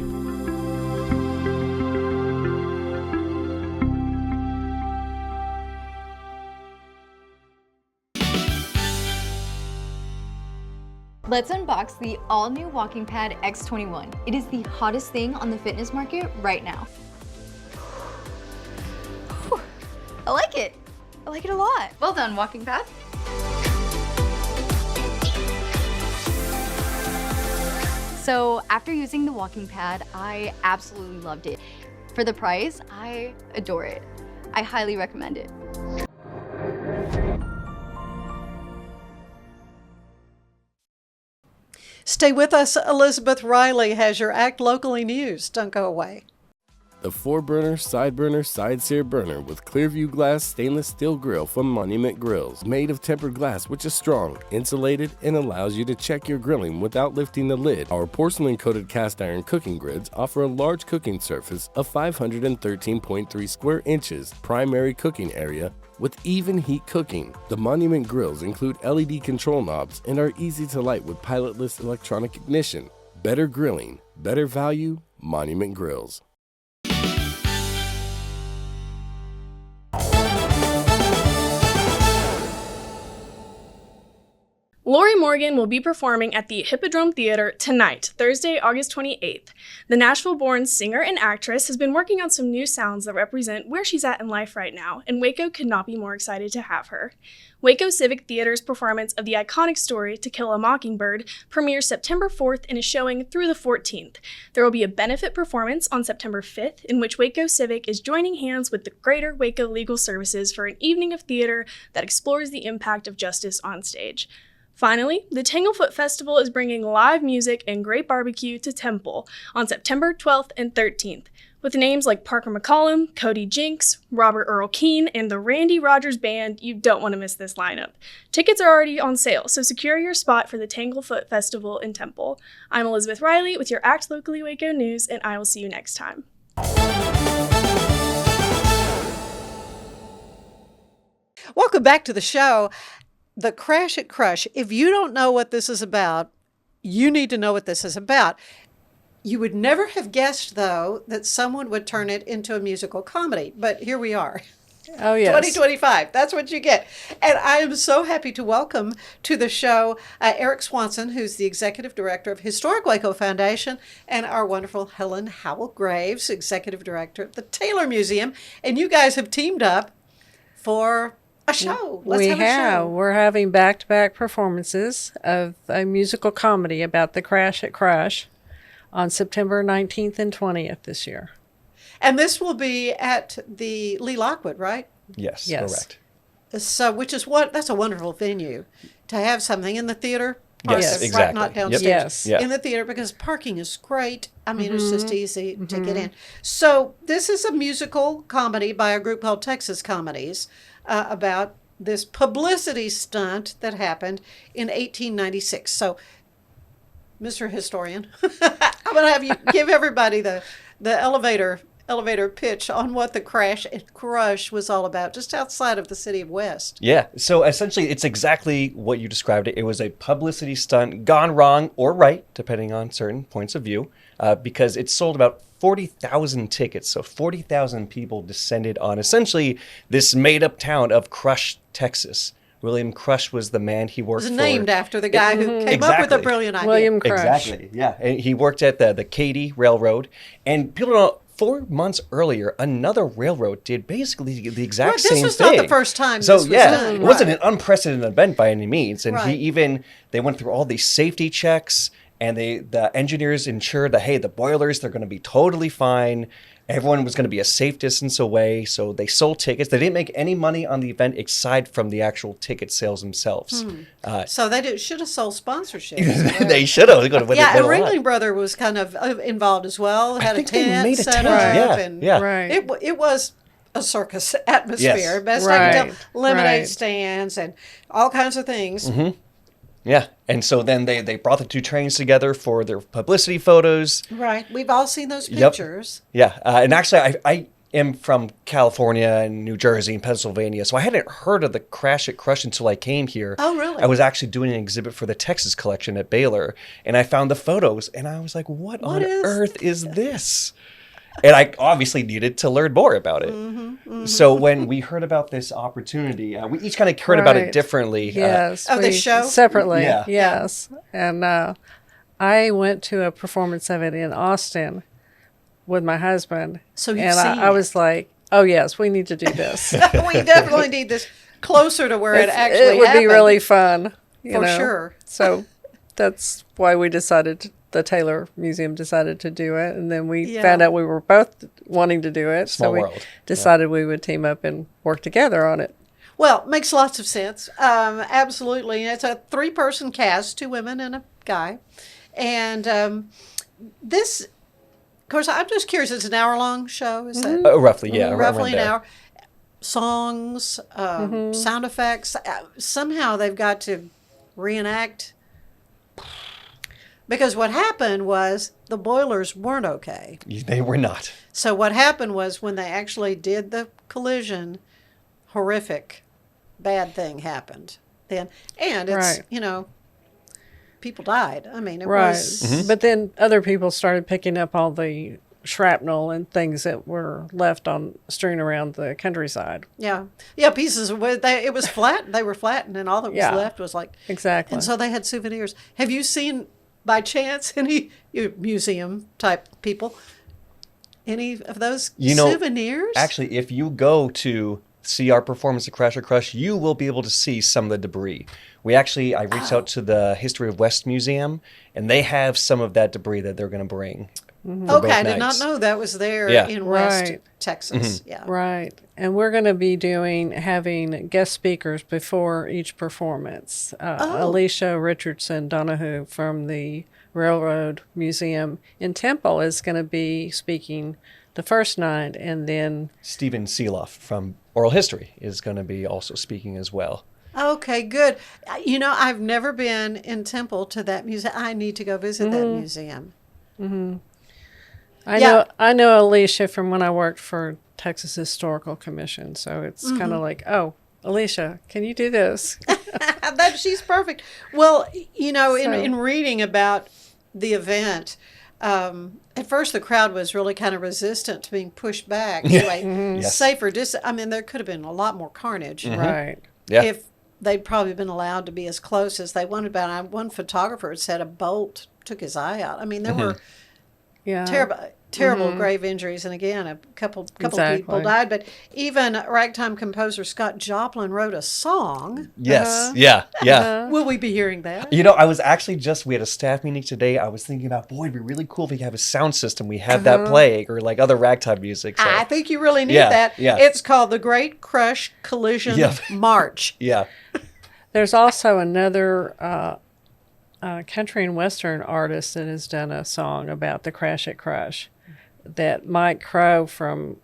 Let's unbox the all-new Walking Pad X21. It is the hottest thing on the fitness market right now. Whew. I like it. I like it a lot. Well done, Walking Pad. So after using the Walking Pad, I absolutely loved it. For the price, I adore it. I highly recommend it. Stay with us. Elizabeth Riley has your Act Locally news. Don't go away. The 4-burner, side sear burner with Clearview glass stainless steel grill from Monument Grills. Made of tempered glass, which is strong, insulated, and allows you to check your grilling without lifting the lid. Our porcelain-coated cast iron cooking grids offer a large cooking surface of 513.3 square inches, primary cooking area, with even heat cooking. The Monument grills include LED control knobs and are easy to light with pilotless electronic ignition. Better grilling, better value, Monument Grills. Lori Morgan will be performing at the Hippodrome Theater tonight, Thursday, August 28th. The Nashville-born singer and actress has been working on some new sounds that represent where she's at in life right now, and Waco could not be more excited to have her. Waco Civic Theater's performance of the iconic story To Kill a Mockingbird premieres September 4th and is showing through the 14th. There will be a benefit performance on September 5th in which Waco Civic is joining hands with the Greater Waco Legal Services for an evening of theater that explores the impact of justice on stage. Finally, the Tanglefoot Festival is bringing live music and great barbecue to Temple on September 12th and 13th, with names like Parker McCollum, Cody Jinks, Robert Earl Keane, and the Randy Rogers Band. You don't want to miss this lineup. Tickets are already on sale, so secure your spot for the Tanglefoot Festival in Temple. I'm Elizabeth Riley with your Act Locally Waco news, and I will see you next time. Welcome back to the show. The Crash at Crush. If you don't know what this is about, you need to know what this is about. You would never have guessed, though, that someone would turn it into a musical comedy. But here we are. Oh, yes. 2025. That's what you get. And I am so happy to welcome to the show Erik Swanson, who's the Executive Director of Historic Waco Foundation, and our wonderful Helen Howell-Graves, Executive Director of the Taylor Museum. And you guys have teamed up for a show. Let's have a show. We're having back-to-back performances of a musical comedy about the Crash at Crush on September 19th and 20th this year. And this will be at the Lee Lockwood, right? Yes, Yes. correct. So, that's a wonderful venue to have something in the theater. Yes, Right, exactly. not downstairs. Yes. Yeah. In the theater, because parking is great. I mean, it's just easy to get in. So this is a musical comedy by a group called Texas Comedies about this publicity stunt that happened in 1896. So, Mr. Historian, I'm going to have you give everybody the elevator pitch on what the Crash and Crush was all about, just outside of the city of West. Yeah, so essentially it's exactly what you described it. It was a publicity stunt gone wrong or right, depending on certain points of view, because it sold about 40,000 tickets. So 40,000 people descended on essentially this made-up town of Crush, Texas. William Crush was the man. He worked It was named after the guy who came up with a brilliant idea. William Crush. Exactly, yeah. And he worked at the Katy Railroad. And people don't know, 4 months earlier, another railroad did basically the exact Right, same thing. this was not the first time So, this was yeah, done. it wasn't Right. an unprecedented event by any means. And Right. they went through all these safety checks, and the engineers ensured that, hey, the boilers, they're going to be totally fine. Everyone was going to be a safe distance away. So they sold tickets. They didn't make any money on the event aside from the actual ticket sales themselves. So they should have sold sponsorships. They should have. They could have Yeah, and a lot. Ringling Brother was kind of involved as well. Had think a they tent made a set tent, up, yeah, and yeah. Right. it was a circus atmosphere. Yes. Best I can Right, tell. Lemonade right. stands and all kinds of things. Yeah. And so then they brought the two trains together for their publicity photos. Right. We've all seen those Yep. pictures. Yeah. And actually, I am from California and New Jersey and Pennsylvania, so I hadn't heard of the Crash at Crush until I came here. Oh, really? I was actually doing an exhibit for the Texas collection at Baylor, and I found the photos, and I was like, what on earth is this? And I obviously needed to learn more about it. So when we heard about this opportunity, we each kind of heard about it Right. differently. Yes. Of the show? Separately. Yeah. Yes. And I went to a performance of it in Austin with my husband. So you've and seen I it. was like, oh, yes, we need to do this. We definitely need this closer to where it actually It would be happened. really fun. You For know? sure. So that's why we decided, the Taylor Museum decided to do it. And then we Yeah. found out we were both wanting to do it. Small so we world. decided we would team up and work together on it. Well, makes lots of sense. Absolutely. It's a 3-person cast, 2 women and a guy. And this, of course, I'm just curious, it's an hour-long show, is that? Roughly, yeah. Roughly around an there. hour. Songs, sound effects. Somehow they've got to reenact. Because what happened was the boilers weren't okay. They were not. So what happened was when they actually did the collision, horrific bad thing happened then. And it's, Right. People died. I mean, it Right. was... But then other people started picking up all the shrapnel and things that were left on strewn around the countryside. Yeah. Yeah, pieces of wood. It was flat. They were flattened, and all that was left was like... Exactly. And so they had souvenirs. Have you seen, by chance, any museum-type people, any of those souvenirs? Actually, if you go to see our performance at Crash or Crush, you will be able to see some of the debris. I reached out to the History of West Museum, and they have some of that debris that they're going to bring. Okay, I did not know that was there in West Texas. Yeah. Right. And we're going to be having guest speakers before each performance. Alicia Richardson Donahue from the Railroad Museum in Temple is going to be speaking the first night, and then Stephen Seeloff from Oral History is going to be also speaking as well. Okay, good. I've never been in Temple to that museum. I need to go visit that museum. I know Alicia from when I worked for Texas Historical Commission, so it's kind of like, oh, Alicia, can you do this? She's perfect. Well, in reading about the event, at first the crowd was really kind of resistant to being pushed back to a safer distance. I mean, there could have been a lot more carnage. Right. Yeah. If they'd probably been allowed to be as close as they wanted. But one photographer had said a bolt took his eye out. I mean, there were terrible grave injuries, and again, a couple of people died. But even ragtime composer Scott Joplin wrote a song. Yes, yeah. Will we be hearing that? I was actually we had a staff meeting today. I was thinking about, boy, it'd be really cool if we have a sound system. We have that playing, or like other ragtime music. So. I think you really need that. Yeah. It's called the Great Crush Collision March. Yeah. There's also another country and western artist that has done a song about the Crash at Crush that Mike Crow from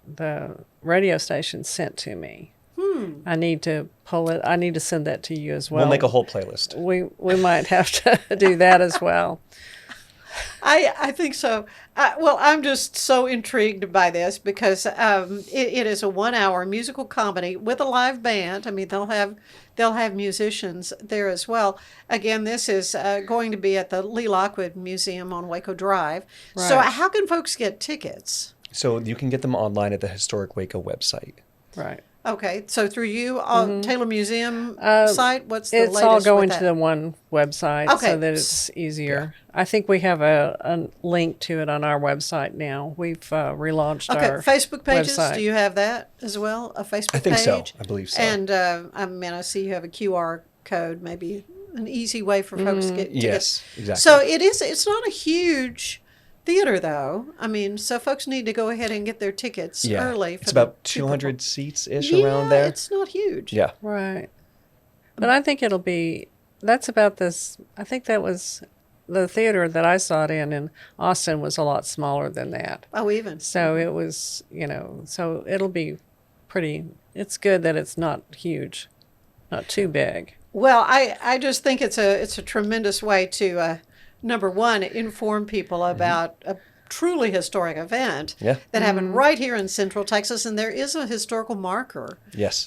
the radio station sent to me. I need to pull it. I need to send that to you as well. We'll make a whole playlist. We might have to do that as well. I think so. I'm just so intrigued by this because it is a 1-hour musical comedy with a live band. I mean, they'll have musicians there as well. Again, this is going to be at the Lee Lockwood Museum on Waco Drive. Right. So how can folks get tickets? So you can get them online at the Historic Waco website. Right. Okay, so through you, Taylor Museum site, what's the latest? It's all going to the one website so that it's easier. Yeah. I think we have a link to it on our website now. We've relaunched our Facebook pages, website. Do you have that as well, a Facebook page? I think so, I believe so. And I see you have a QR code, maybe an easy way for folks to get tickets. Yes, exactly. So it's not a huge theater, though. I mean, so folks need to go ahead and get their tickets early. It's about 200 seats-ish around there. It's not huge. Yeah. Right. But I think that's about this. I think that was the theater that I saw it in Austin was a lot smaller than that. Oh, even. So it was, so it'll be pretty, it's good that it's not huge, not too big. Well, I just think it's a tremendous way to, number one, inform people about a truly historic event that happened right here in Central Texas, and there is a historical marker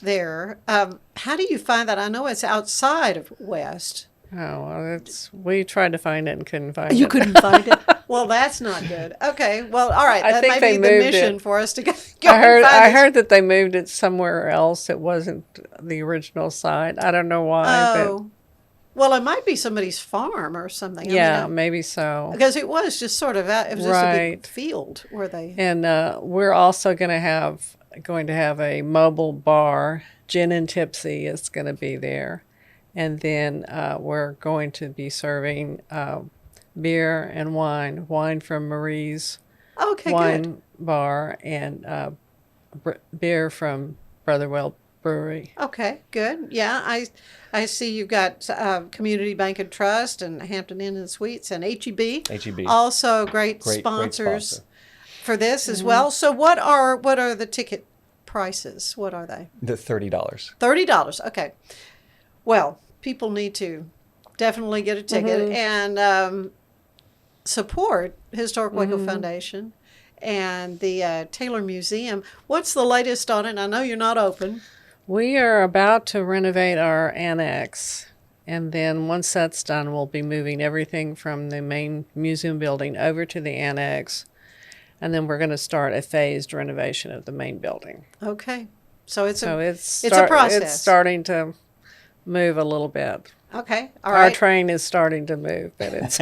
there. How do you find that? I know it's outside of West. Oh, well, we tried to find it and couldn't find it. You couldn't find it? Well, that's not good. Okay, well, all right. That might be the mission for us to go I heard that they moved it somewhere else. It wasn't the original site. I don't know why. Oh. Well, it might be somebody's farm or something. Yeah, maybe so. Because it was just sort of it was just a big field where they. And we're also going to have a mobile bar. Gin and Tipsy is going to be there, and then we're going to be serving beer and wine from Marie's wine bar, and beer from Brotherwell Brewery. Okay, good. Yeah, I see you've got Community Bank and Trust and Hampton Inn and Suites and HEB. Also great sponsors for this as well. So what are the ticket prices? What are they? The $30. $30. Okay. Well, people need to definitely get a ticket and support Historic Waco Foundation and the Taylor Museum. What's the latest on it? I know you're not open. We are about to renovate our annex, and then once that's done, we'll be moving everything from the main museum building over to the annex, and then we're going to start a phased renovation of the main building. Okay. So it's a It's process. starting to move a little bit. Okay. All Our right. train is starting to move, but it's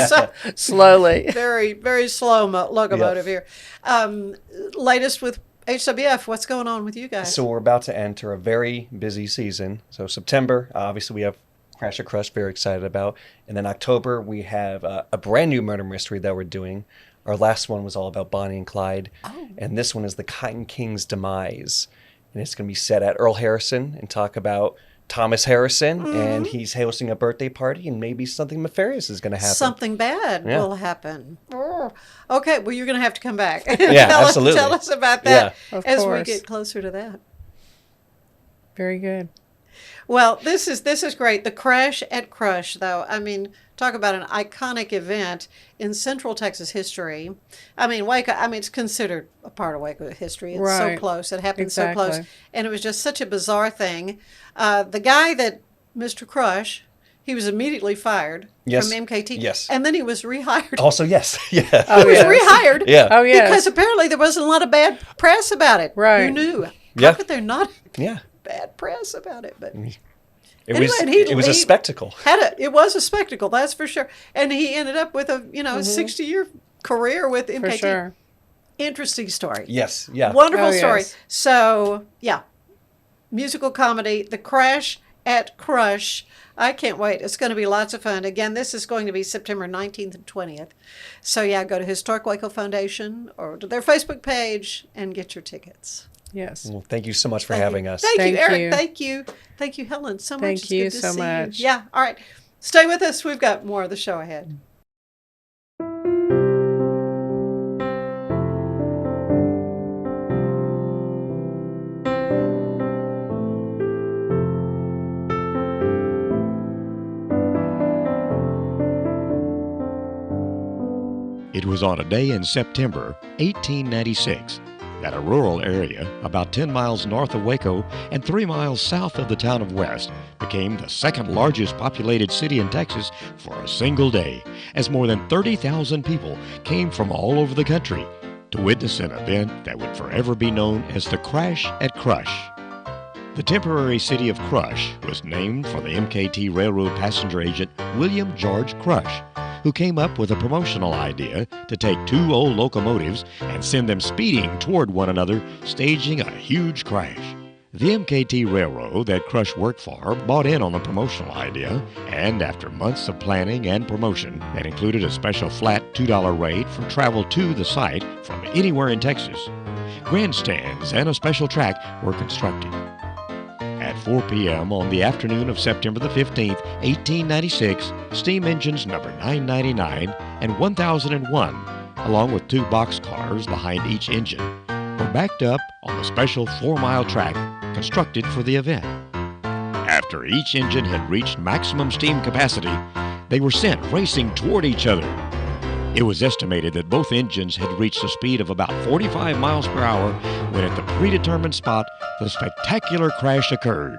So, slowly. very, very slow locomotive here. Latest with HWF, what's going on with you guys? So we're about to enter a very busy season. So September, obviously we have Crash or Crush, very excited about. And then October, we have a brand new murder mystery that we're doing. Our last one was all about Bonnie and Clyde. Oh. And this one is the Cotton King's Demise. And it's going to be set at Earl Harrison and talk about Thomas Harrison. And he's hosting a birthday party, and maybe something nefarious is going to happen. Something bad will happen. Oh. Okay, well, you're going to have to come back. Yeah, absolutely. Tell us about that as we course. get closer to that. Very good. Well, this is great. The Crash at Crush, though. I mean, talk about an iconic event in Central Texas history. I mean, Waco. I mean, it's considered a part of Waco history. It's so Right. close. It happened Exactly. so close, and it was just such a bizarre thing. The guy that Mr. Crush, he was immediately fired Yes. from MKT. Yes. and then he was rehired. Also, yes. Yeah. He was yes. rehired. Yeah. Oh, yes. Because apparently there wasn't a lot of bad press about it. Right. Who knew? Yeah. How could there not be Yeah. bad press about it? But It Anyway, was, and it was a spectacle. it was a spectacle, that's for sure. And he ended up with a 60-year career with MKT. For sure. Interesting story. Yes. Yeah. Wonderful Oh, story. yes. So yeah, musical comedy, The Crash at Crush. I can't wait. It's going to be lots of fun. Again, this is going to be September 19th and 20th. So yeah, go to Historic Waco Foundation or to their Facebook page and get your tickets. Yes. Well, thank you so much for Thank having you. us. Thank you, Thank Eric. you. Thank you. Thank you, Helen, so much. Thank It's you good to so see much. Yeah. All right. Stay with us. We've got more of the show ahead. It was on a day in September 1896 that a rural area about 10 miles north of Waco and 3 miles south of the town of West became the second largest populated city in Texas for a single day, as more than 30,000 people came from all over the country to witness an event that would forever be known as the Crash at Crush. The temporary city of Crush was named for the MKT Railroad passenger agent William George Crush, who came up with a promotional idea to take two old locomotives and send them speeding toward one another, staging a huge crash. The MKT Railroad that Crush worked for bought in on the promotional idea, and after months of planning and promotion that included a special flat $2 rate for travel to the site from anywhere in Texas, grandstands and a special track were constructed. At 4 p.m. on the afternoon of September the 15th, 1896, steam engines number 999 and 1001, along with two boxcars behind each engine, were backed up on the special 4-mile track constructed for the event. After each engine had reached maximum steam capacity, they were sent racing toward each other. It was estimated that both engines had reached a speed of about 45 miles per hour when at the predetermined spot, the spectacular crash occurred.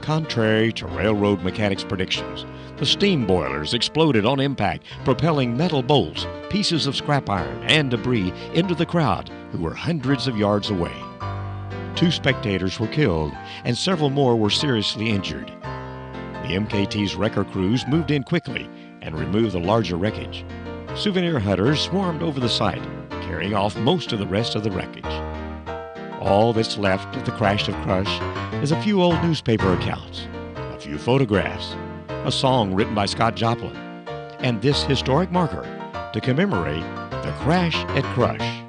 Contrary to railroad mechanics' predictions, the steam boilers exploded on impact, propelling metal bolts, pieces of scrap iron, and debris into the crowd, who were hundreds of yards away. 2 spectators were killed, and several more were seriously injured. The MKT's wrecker crews moved in quickly and removed the larger wreckage. Souvenir hunters swarmed over the site, carrying off most of the rest of the wreckage. All that's left of the Crash of Crush is a few old newspaper accounts, a few photographs, a song written by Scott Joplin, and this historic marker to commemorate the Crash at Crush.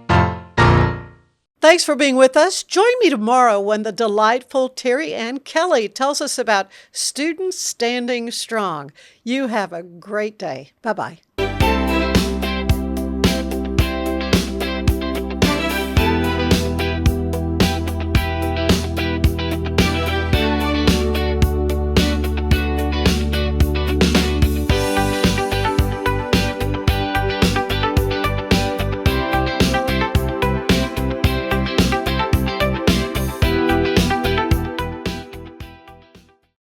Thanks for being with us. Join me tomorrow when the delightful Terry Ann Kelly tells us about students standing strong. You have a great day. Bye-bye.